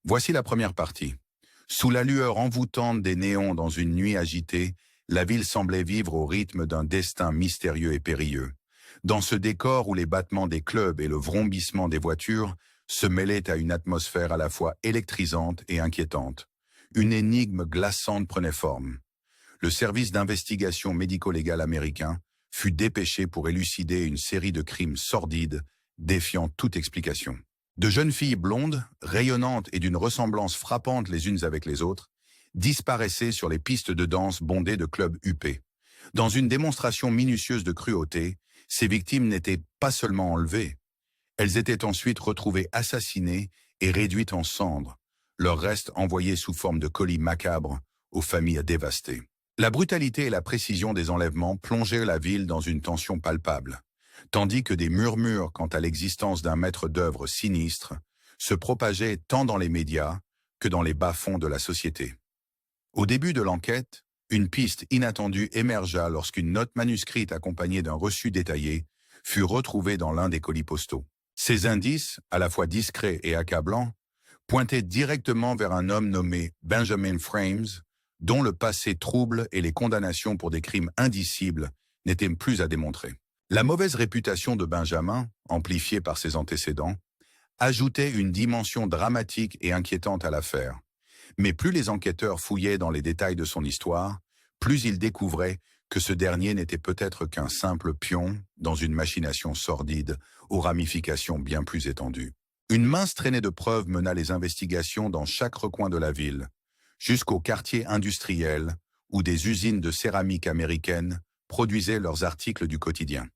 Voici la première partie. Sous la lueur envoûtante des néons dans une nuit agitée, la ville semblait vivre au rythme d'un destin mystérieux et périlleux. Dans ce décor où les battements des clubs et le vrombissement des voitures se mêlaient à une atmosphère à la fois électrisante et inquiétante. Une énigme glaçante prenait forme. Le service d'investigation médico-légale américain fut dépêché pour élucider une série de crimes sordides, défiant toute explication. De jeunes filles blondes, rayonnantes et d'une ressemblance frappante les unes avec les autres, disparaissaient sur les pistes de danse bondées de clubs huppés. Dans une démonstration minutieuse de cruauté, ces victimes n'étaient pas seulement enlevées, elles étaient ensuite retrouvées assassinées et réduites en cendres, leurs restes envoyés sous forme de colis macabres aux familles dévastées. La brutalité et la précision des enlèvements plongeaient la ville dans une tension palpable, tandis que des murmures quant à l'existence d'un maître d'œuvre sinistre se propageaient tant dans les médias que dans les bas-fonds de la société. Au début de l'enquête, une piste inattendue émergea lorsqu'une note manuscrite accompagnée d'un reçu détaillé fut retrouvée dans l'un des colis postaux. Ces indices, à la fois discrets et accablants, pointaient directement vers un homme nommé Benjamin Frames, dont le passé trouble et les condamnations pour des crimes indicibles n'étaient plus à démontrer. La mauvaise réputation de Benjamin, amplifiée par ses antécédents, ajoutait une dimension dramatique et inquiétante à l'affaire. Mais plus les enquêteurs fouillaient dans les détails de son histoire, plus ils découvraient que ce dernier n'était peut-être qu'un simple pion dans une machination sordide aux ramifications bien plus étendues. Une mince traînée de preuves mena les investigations dans chaque recoin de la ville, jusqu'au quartier industriel où des usines de céramique américaines produisaient leurs articles du quotidien.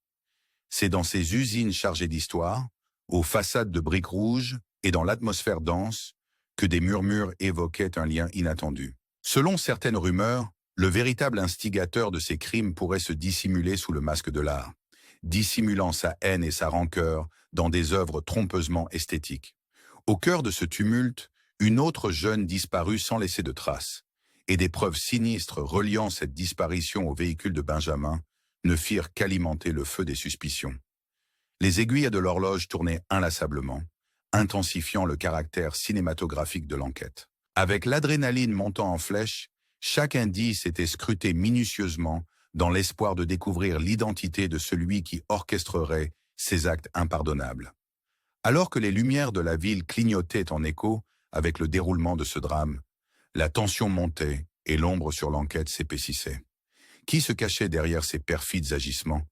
C'est dans ces usines chargées d'histoire, aux façades de briques rouges et dans l'atmosphère dense, que des murmures évoquaient un lien inattendu. Selon certaines rumeurs, le véritable instigateur de ces crimes pourrait se dissimuler sous le masque de l'art, dissimulant sa haine et sa rancœur dans des œuvres trompeusement esthétiques. Au cœur de ce tumulte, une autre jeune disparut sans laisser de traces, et des preuves sinistres reliant cette disparition au véhicule de Benjamin ne firent qu'alimenter le feu des suspicions. Les aiguilles de l'horloge tournaient inlassablement, intensifiant le caractère cinématographique de l'enquête. Avec l'adrénaline montant en flèche, chaque indice était scruté minutieusement dans l'espoir de découvrir l'identité de celui qui orchestrerait ces actes impardonnables. Alors que les lumières de la ville clignotaient en écho avec le déroulement de ce drame, la tension montait et l'ombre sur l'enquête s'épaississait. Qui se cachait derrière ces perfides agissements?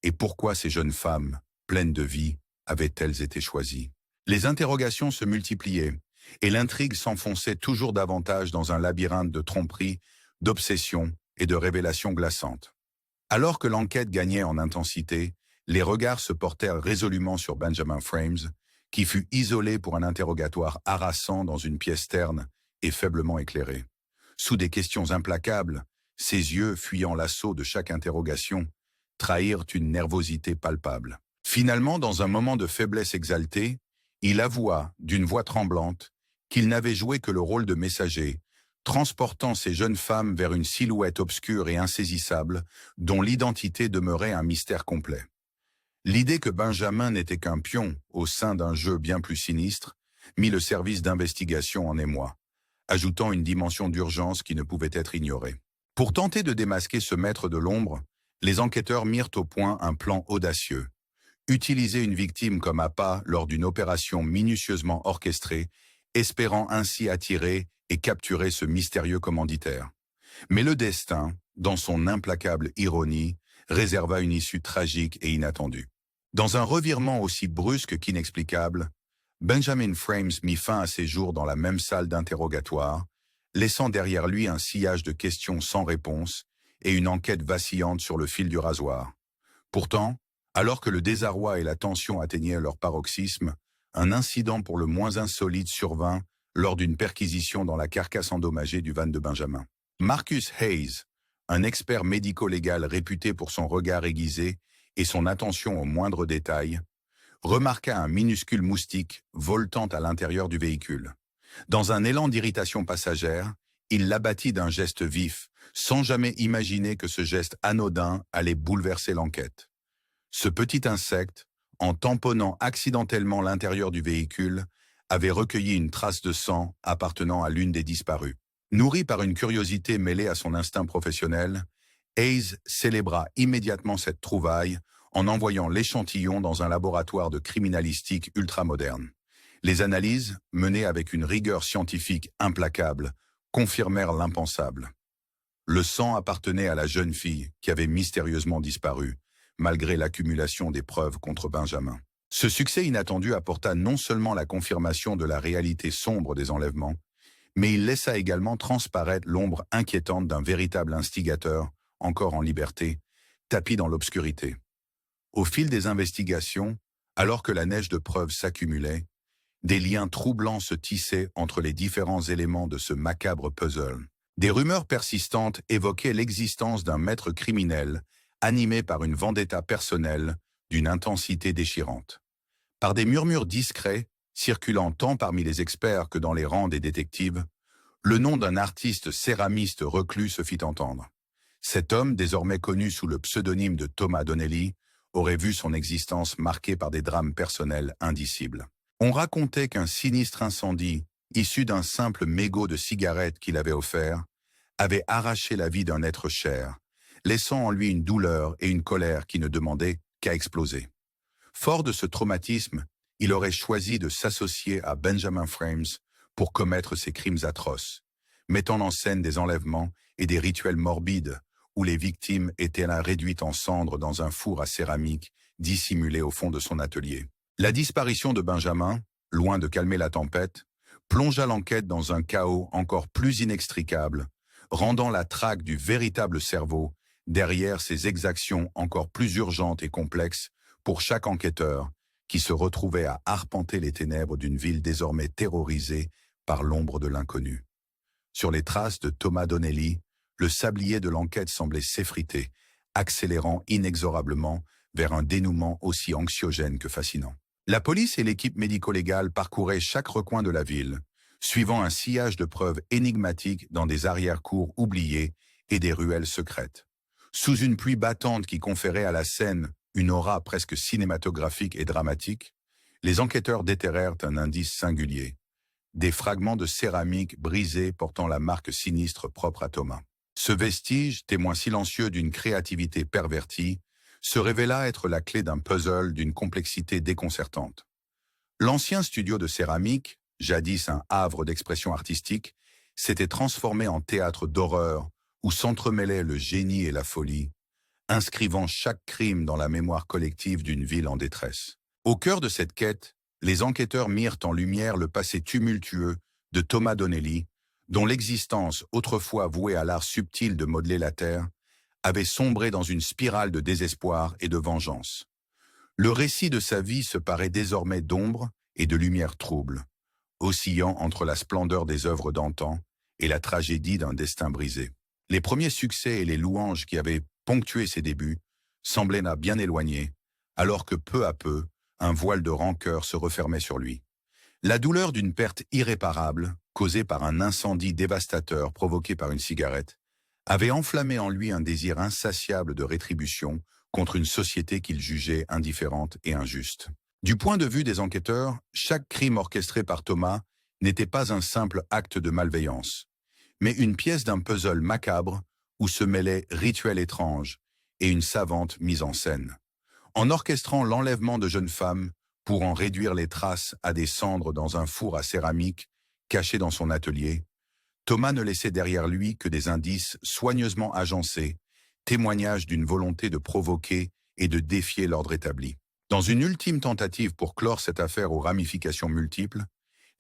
Et pourquoi ces jeunes femmes, pleines de vie, avaient-elles été choisies? Les interrogations se multipliaient, et l'intrigue s'enfonçait toujours davantage dans un labyrinthe de tromperies, d'obsessions et de révélations glaçantes. Alors que l'enquête gagnait en intensité, les regards se portèrent résolument sur Benjamin Frames, qui fut isolé pour un interrogatoire harassant dans une pièce terne et faiblement éclairée. Sous des questions implacables, ses yeux, fuyant l'assaut de chaque interrogation, trahirent une nervosité palpable. Finalement, dans un moment de faiblesse exaltée, il avoua, d'une voix tremblante, qu'il n'avait joué que le rôle de messager, transportant ces jeunes femmes vers une silhouette obscure et insaisissable, dont l'identité demeurait un mystère complet. L'idée que Benjamin n'était qu'un pion au sein d'un jeu bien plus sinistre mit le service d'investigation en émoi, ajoutant une dimension d'urgence qui ne pouvait être ignorée. Pour tenter de démasquer ce maître de l'ombre, les enquêteurs mirent au point un plan audacieux. Utiliser une victime comme appât lors d'une opération minutieusement orchestrée, espérant ainsi attirer et capturer ce mystérieux commanditaire. Mais le destin, dans son implacable ironie, réserva une issue tragique et inattendue. Dans un revirement aussi brusque qu'inexplicable, Benjamin Frames mit fin à ses jours dans la même salle d'interrogatoire, laissant derrière lui un sillage de questions sans réponse et une enquête vacillante sur le fil du rasoir. Pourtant, alors que le désarroi et la tension atteignaient leur paroxysme, un incident pour le moins insolite survint lors d'une perquisition dans la carcasse endommagée du van de Benjamin. Marcus Hayes, un expert médico-légal réputé pour son regard aiguisé et son attention aux moindres détails, remarqua un minuscule moustique voltant à l'intérieur du véhicule. Dans un élan d'irritation passagère, il l'abattit d'un geste vif, sans jamais imaginer que ce geste anodin allait bouleverser l'enquête. Ce petit insecte, en tamponnant accidentellement l'intérieur du véhicule, avait recueilli une trace de sang appartenant à l'une des disparues. Nourri par une curiosité mêlée à son instinct professionnel, Hayes célébra immédiatement cette trouvaille en envoyant l'échantillon dans un laboratoire de criminalistique ultramoderne. Les analyses, menées avec une rigueur scientifique implacable, confirmèrent l'impensable. Le sang appartenait à la jeune fille qui avait mystérieusement disparu, malgré l'accumulation des preuves contre Benjamin. Ce succès inattendu apporta non seulement la confirmation de la réalité sombre des enlèvements, mais il laissa également transparaître l'ombre inquiétante d'un véritable instigateur, encore en liberté, tapi dans l'obscurité. Au fil des investigations, alors que la neige de preuves s'accumulait, des liens troublants se tissaient entre les différents éléments de ce macabre puzzle. Des rumeurs persistantes évoquaient l'existence d'un maître criminel animé par une vendetta personnelle d'une intensité déchirante. Par des murmures discrets, circulant tant parmi les experts que dans les rangs des détectives, le nom d'un artiste céramiste reclus se fit entendre. Cet homme, désormais connu sous le pseudonyme de Thomas Donnelly, aurait vu son existence marquée par des drames personnels indicibles. On racontait qu'un sinistre incendie, issu d'un simple mégot de cigarette qu'il avait offert, avait arraché la vie d'un être cher, laissant en lui une douleur et une colère qui ne demandaient qu'à exploser. Fort de ce traumatisme, il aurait choisi de s'associer à Benjamin Frames pour commettre ces crimes atroces, mettant en scène des enlèvements et des rituels morbides où les victimes étaient là réduites en cendres dans un four à céramique dissimulé au fond de son atelier. La disparition de Benjamin, loin de calmer la tempête, plongea l'enquête dans un chaos encore plus inextricable, rendant la traque du véritable cerveau derrière ces exactions encore plus urgentes et complexes pour chaque enquêteur qui se retrouvait à arpenter les ténèbres d'une ville désormais terrorisée par l'ombre de l'inconnu. Sur les traces de Thomas Donnelly, le sablier de l'enquête semblait s'effriter, accélérant inexorablement vers un dénouement aussi anxiogène que fascinant. La police et l'équipe médico-légale parcouraient chaque recoin de la ville, suivant un sillage de preuves énigmatiques dans des arrière-cours oubliées et des ruelles secrètes. Sous une pluie battante qui conférait à la scène une aura presque cinématographique et dramatique, les enquêteurs déterrèrent un indice singulier, des fragments de céramique brisés portant la marque sinistre propre à Thomas. Ce vestige, témoin silencieux d'une créativité pervertie, se révéla être la clé d'un puzzle d'une complexité déconcertante. L'ancien studio de céramique, jadis un havre d'expression artistique, s'était transformé en théâtre d'horreur où s'entremêlaient le génie et la folie, inscrivant chaque crime dans la mémoire collective d'une ville en détresse. Au cœur de cette quête, les enquêteurs mirent en lumière le passé tumultueux de Thomas Donnelly, dont l'existence, autrefois vouée à l'art subtil de modeler la terre, avait sombré dans une spirale de désespoir et de vengeance. Le récit de sa vie se parait désormais d'ombre et de lumière trouble, oscillant entre la splendeur des œuvres d'antan et la tragédie d'un destin brisé. Les premiers succès et les louanges qui avaient ponctué ses débuts semblaient là bien éloignés, alors que peu à peu, un voile de rancœur se refermait sur lui. La douleur d'une perte irréparable, causée par un incendie dévastateur provoqué par une cigarette, avait enflammé en lui un désir insatiable de rétribution contre une société qu'il jugeait indifférente et injuste. Du point de vue des enquêteurs, chaque crime orchestré par Thomas n'était pas un simple acte de malveillance, mais une pièce d'un puzzle macabre où se mêlaient rituels étranges et une savante mise en scène. En orchestrant l'enlèvement de jeunes femmes pour en réduire les traces à des cendres dans un four à céramique caché dans son atelier, Thomas ne laissait derrière lui que des indices soigneusement agencés, témoignages d'une volonté de provoquer et de défier l'ordre établi. Dans une ultime tentative pour clore cette affaire aux ramifications multiples,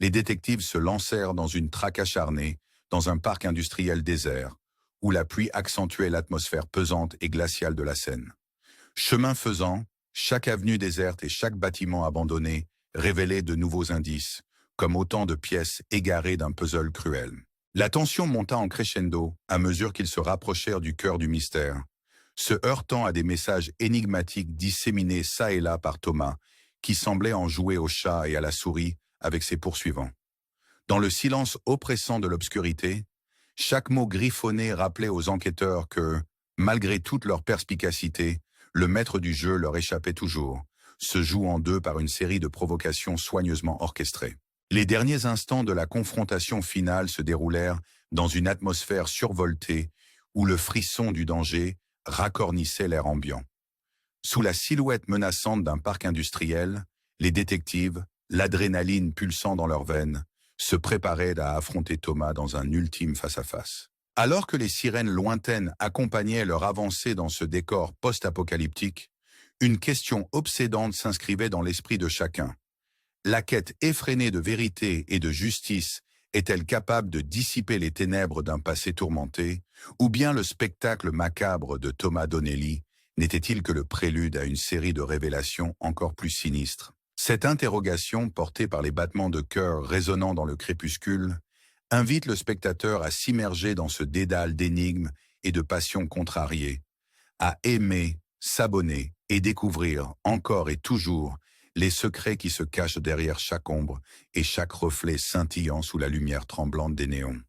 les détectives se lancèrent dans une traque acharnée dans un parc industriel désert, où la pluie accentuait l'atmosphère pesante et glaciale de la Seine. Chemin faisant, chaque avenue déserte et chaque bâtiment abandonné révélaient de nouveaux indices, comme autant de pièces égarées d'un puzzle cruel. La tension monta en crescendo à mesure qu'ils se rapprochèrent du cœur du mystère, se heurtant à des messages énigmatiques disséminés çà et là par Thomas, qui semblait en jouer au chat et à la souris avec ses poursuivants. Dans le silence oppressant de l'obscurité, chaque mot griffonné rappelait aux enquêteurs que, malgré toute leur perspicacité, le maître du jeu leur échappait toujours, se jouant d'eux par une série de provocations soigneusement orchestrées. Les derniers instants de la confrontation finale se déroulèrent dans une atmosphère survoltée où le frisson du danger racornissait l'air ambiant. Sous la silhouette menaçante d'un parc industriel, les détectives, l'adrénaline pulsant dans leurs veines, se préparaient à affronter Thomas dans un ultime face-à-face. Alors que les sirènes lointaines accompagnaient leur avancée dans ce décor post-apocalyptique, une question obsédante s'inscrivait dans l'esprit de chacun. La quête effrénée de vérité et de justice est-elle capable de dissiper les ténèbres d'un passé tourmenté, ou bien le spectacle macabre de Thomas Donnelly n'était-il que le prélude à une série de révélations encore plus sinistres? Cette interrogation, portée par les battements de cœur résonnant dans le crépuscule, invite le spectateur à s'immerger dans ce dédale d'énigmes et de passions contrariées, à aimer, s'abonner et découvrir encore et toujours les secrets qui se cachent derrière chaque ombre et chaque reflet scintillant sous la lumière tremblante des néons.